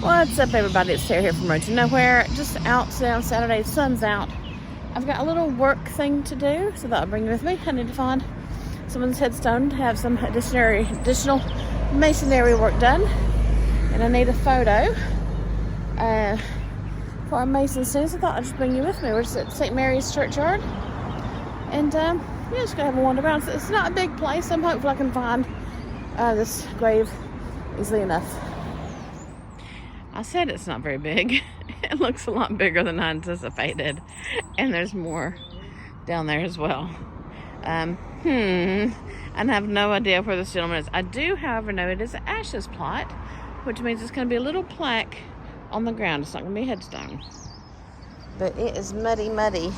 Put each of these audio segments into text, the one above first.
What's up, everybody? It's Sarah here from Road to Nowhere. Just out today on Saturday. Sun's out. I've got a little work thing to do, so that I'll bring you with me. I need to find someone's headstone to have some additional masonry work done. And I need a photo for a mason soon, so I thought I'd just bring you with me. We're just at St. Mary's Churchyard. And yeah, just gonna have a wander around. So it's not a big place. I'm hopeful I can find this grave easily enough. I said it's not very big. It looks a lot bigger than I anticipated. And there's more down there as well. I have no idea where this gentleman is. I do, however, know it is an ashes plot, which means it's going to be a little plaque on the ground. It's not going to be a headstone. But it is muddy, muddy.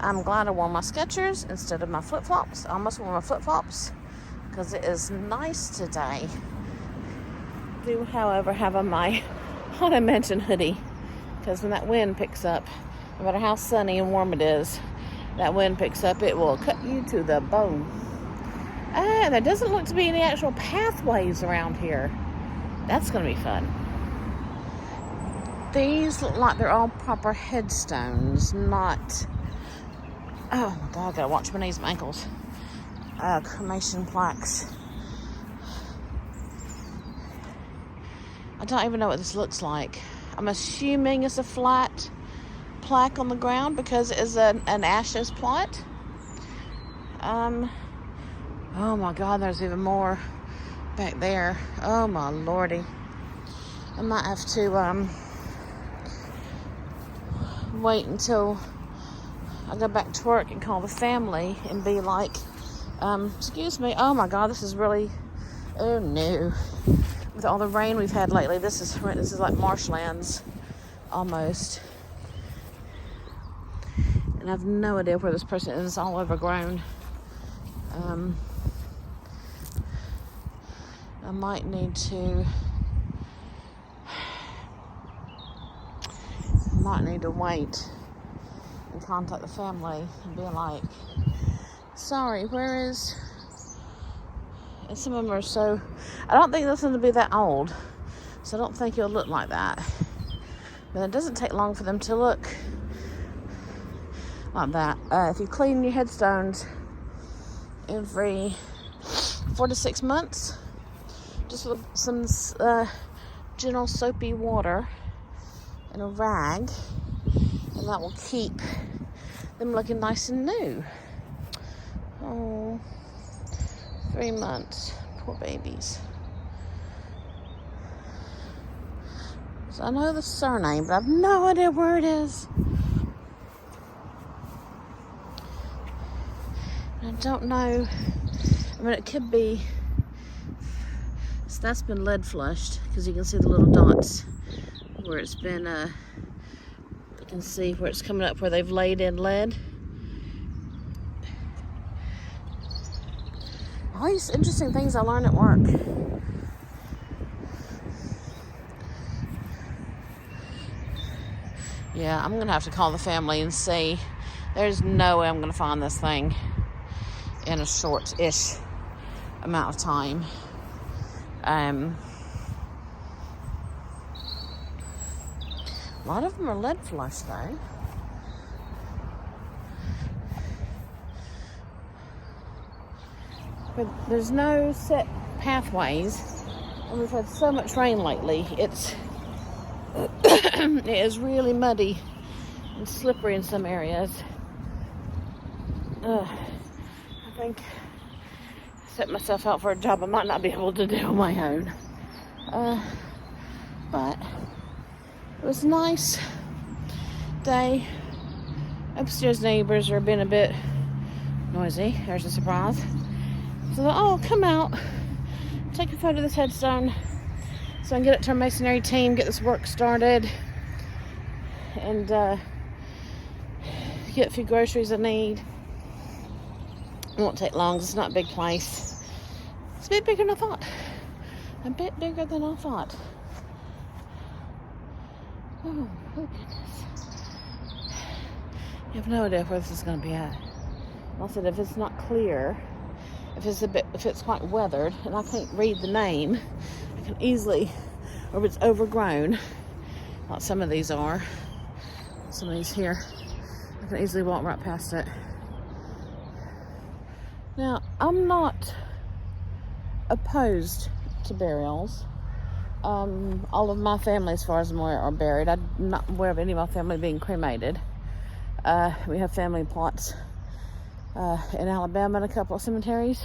I'm glad I wore my Skechers instead of my flip-flops. I almost wore my flip-flops because it is nice today. I do, however, have on my Haunted Mansion hoodie, because when that wind picks up, no matter how sunny and warm it is, that wind picks up, it will cut you to the bone. There doesn't look to be any actual pathways around here. That's going to be fun. These look like they're all proper headstones, not... Oh my God, I gotta watch my knees and ankles. Cremation plaques. I don't even know what this looks like. I'm assuming it's a flat plaque on the ground because it is an ashes plot. Oh my God, there's even more back there. Oh my lordy. I might have to wait until I go back to work and call the family and be like, excuse me, oh my God, this is really, oh no. With all the rain we've had lately, this is like marshlands, almost. And I have no idea where this person is. It's all overgrown. I might need to wait and contact the family and be like, sorry, where is... And some of them are so... I don't think this one will be that old, so I don't think it'll look like that. But it doesn't take long for them to look like that. If you clean your headstones every 4 to 6 months, just with some gentle soapy water and a rag, and that will keep them looking nice and new. Oh, 3 months. Poor babies. So I know the surname, but I have no idea where it is. I don't know. I mean, it could be... So that's been lead flushed, because you can see the little dots where it's been, you can see where it's coming up, where they've laid in lead. All these interesting things I learned at work. Yeah, I'm going to have to call the family and see. There's no way I'm going to find this thing in a short-ish amount of time. A lot of them are lead flush, though. But there's no set pathways, and we've had so much rain lately. It is really muddy and slippery in some areas. I think I set myself out for a job I might not be able to do on my own. But it was a nice day. Upstairs neighbors are being a bit noisy. There's a surprise. So I'll come out, take a photo of this headstone so I can get it to our masonry team, get this work started, and get a few groceries I need. It won't take long, it's not a big place. It's a bit bigger than I thought. A bit bigger than I thought. Oh, goodness. You have no idea where this is going to be at. I said, if it's not clear, if it's quite weathered and I can't read the name, I can easily or if it's overgrown, like some of these are. Some of these here, I can easily walk right past it. Now, I'm not opposed to burials. All of my family, as far as I'm aware, are buried. I'm not aware of any of my family being cremated. We have family plots in Alabama and a couple of cemeteries.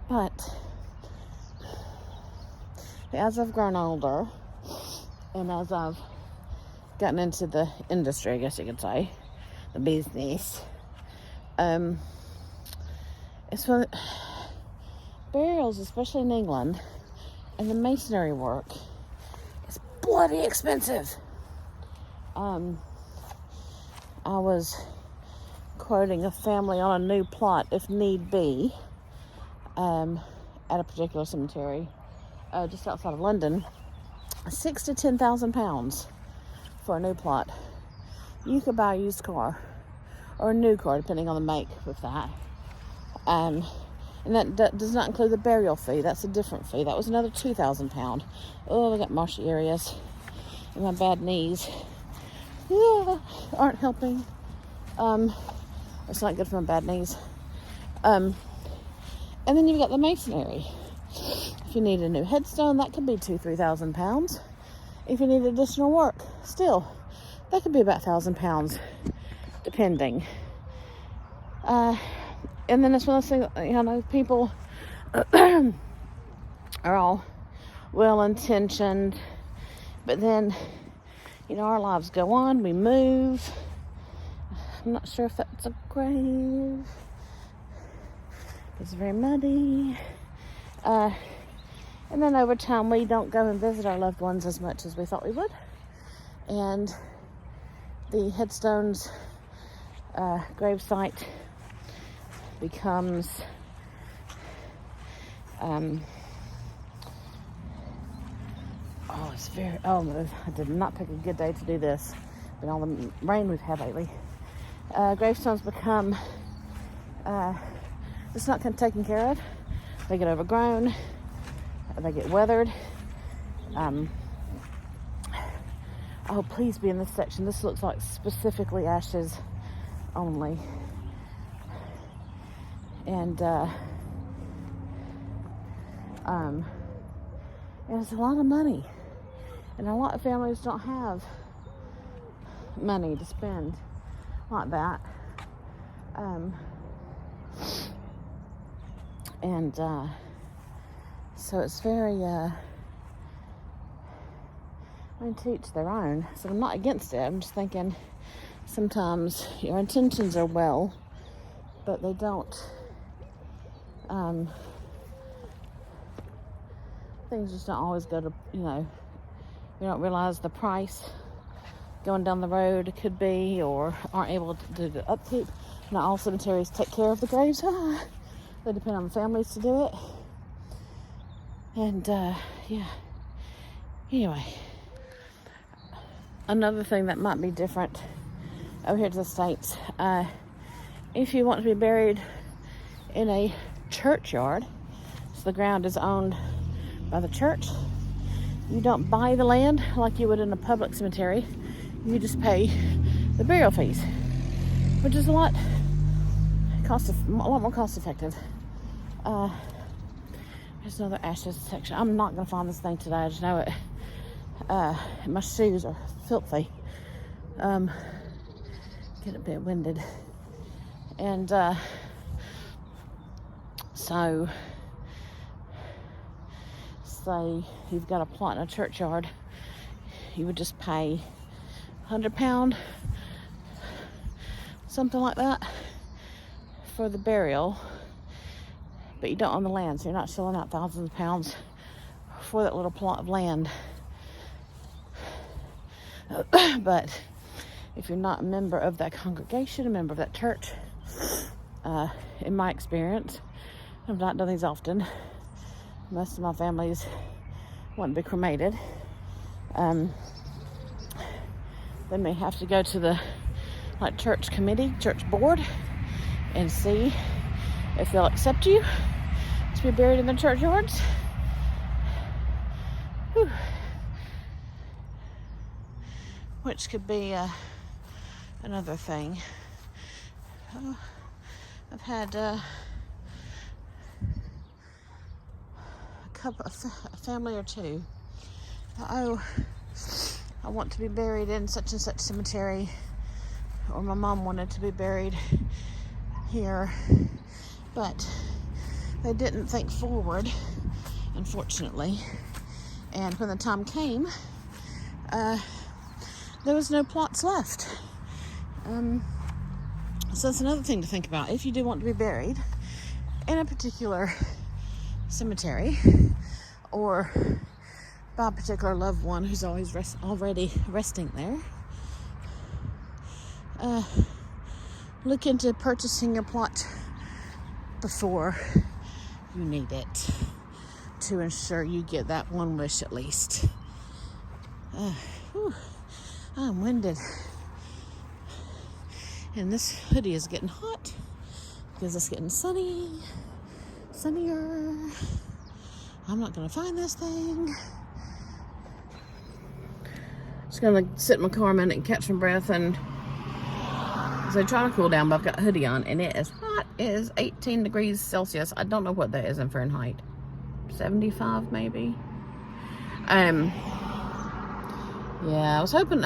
But as I've grown older, and as I've gotten into the industry, I guess you could say, the business, it's for burials, especially in England, and the masonry work is bloody expensive. I was quoting a family on a new plot, if need be, at a particular cemetery just outside of London, £6,000 to £10,000 for a new plot. You could buy a used car or a new car, depending on the make, with that. And that does not include the burial fee. That's a different fee. That was another £2,000. Oh, I got marshy areas, and my bad knees aren't helping. It's not good for my bad knees. And then you've got the masonry. If you need a new headstone, that could be £2,000 to £3,000. If you need additional work, still, that could be about £1,000, depending. And then it's one of those things, people are all well-intentioned, but then, our lives go on, we move. I'm not sure if that's a grave. It's very muddy. And then over time, we don't go and visit our loved ones as much as we thought we would. And the headstone's gravesite becomes I did not pick a good day to do this, but all the rain we've had lately. Gravestones become it's not taken care of. They get overgrown, they get weathered. Oh, please be in this section. This looks like specifically ashes only. And it's a lot of money, and a lot of families don't have money to spend like that. So it's very to each their own. So I'm not against it. I'm just thinking sometimes your intentions are well, but they don't. Things just don't always go to, you don't realize the price going down the road could be, or aren't able to do the upkeep. Not all cemeteries take care of the graves. They depend on the families to do it. And, Anyway. Another thing that might be different over here to the States, if you want to be buried in a churchyard, so the ground is owned by the church, you don't buy the land like you would in a public cemetery. You just pay the burial fees, which is a lot more cost effective. There's another ashes section. I'm not gonna find this thing today. I just know it. My shoes are filthy. Get a bit winded, and so say you've got a plot in a churchyard, you would just pay £100, something like that, for the burial, but you don't own the land, so you're not shelling out thousands of pounds for that little plot of land. But if you're not a member of that congregation, a member of that church, in my experience, I've not done these often. Most of my families want to be cremated. They may have to go to the church committee, church board, and see if they'll accept you to be buried in the churchyards. Whew. which could be another thing. I've had a family or two. Oh, I want to be buried in such and such cemetery, or my mom wanted to be buried here, but they didn't think forward, unfortunately. And when the time came, there was no plots left. So that's another thing to think about. If you do want to be buried in a particular cemetery, or by a particular loved one who's always already resting there, look into purchasing your plot before you need it, to ensure you get that one wish at least. I'm winded, and this hoodie is getting hot because it's getting sunnier. I'm not gonna find this thing. Just gonna sit in my car a minute and catch my breath, and so trying to cool down, but I've got a hoodie on, and it is hot. It is 18 degrees Celsius. I don't know what that is in Fahrenheit. 75 maybe. Yeah, I was hoping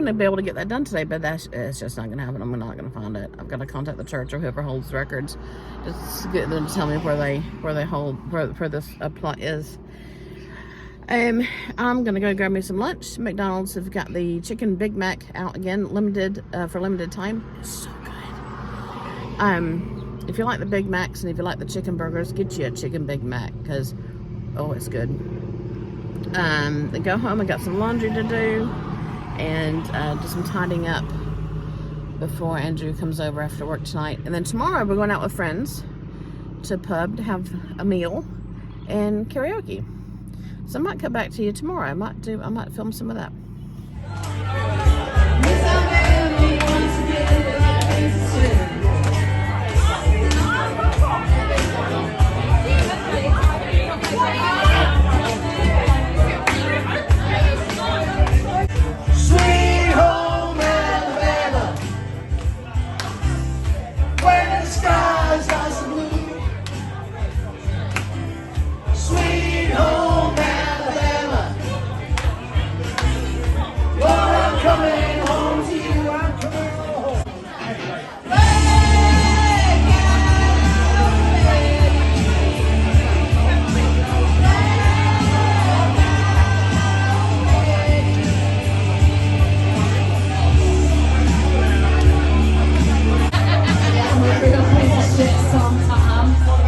to be able to get that done today, but it's just not gonna happen. I'm not gonna find it. I've got to contact the church or whoever holds the records, just to get them to tell me where this plot is. I'm gonna go grab me some lunch. McDonald's have got the chicken Big Mac out again, for limited time. It's so good. If you like the Big Macs and if you like the chicken burgers, get you a chicken Big Mac, because it's good. Then go home. I got some laundry to do, and do some tidying up before Andrew comes over after work tonight. And then tomorrow we're going out with friends to a pub to have a meal and karaoke. So I might come back to you tomorrow. I might film some of that. Sometime.